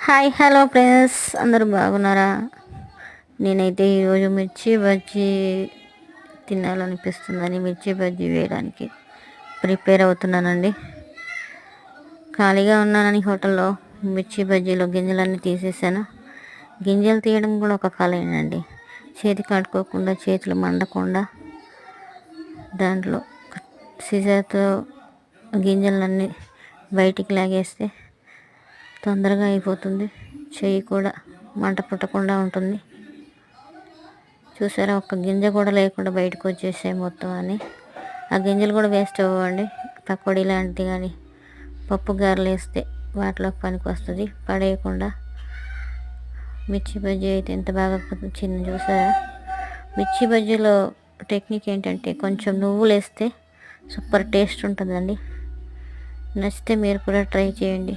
Hi hello friends, అందరూ బాగున్నారా? నేనైతే ఈరోజు మిర్చి బజ్జీ తినాలనిపిస్తుందని మిర్చి బజ్జీ వేయడానికి ప్రిపేర్ అవుతున్నానండి. ఖాళీగా ఉన్నానని హోటల్లో మిర్చి బజ్జీలో గింజలన్నీ తీసేసాను. గింజలు తీయడం కూడా ఒక కళేనండి. చేతి కట్టుకోకుండా, చేతులు మండకుండా దాంట్లో సిజర్తో గింజలన్నీ బయటికి లాగేస్తే తొందరగా అయిపోతుంది. చెయ్యి కూడా మంట పుట్టకుండా ఉంటుంది. చూసారా, ఒక్క గింజ కూడా లేకుండా బయటకు వచ్చేసాయి మొత్తం అని. ఆ గింజలు కూడా వేస్ట్ అవ్వండి. పకోడీ లాంటివి కానీ పప్పు గారెలు వేస్తే వాటిలోకి పనికి వస్తుంది. పడేయకుండా మిర్చి బజ్జీ అయితే ఎంత బాగా చిన్న చూసారా. మిర్చి బజ్జీలో టెక్నిక్ ఏంటంటే కొంచెం నువ్వులు వేస్తే సూపర్ టేస్ట్ ఉంటుందండి. నచ్చితే మీరు కూడా ట్రై చేయండి.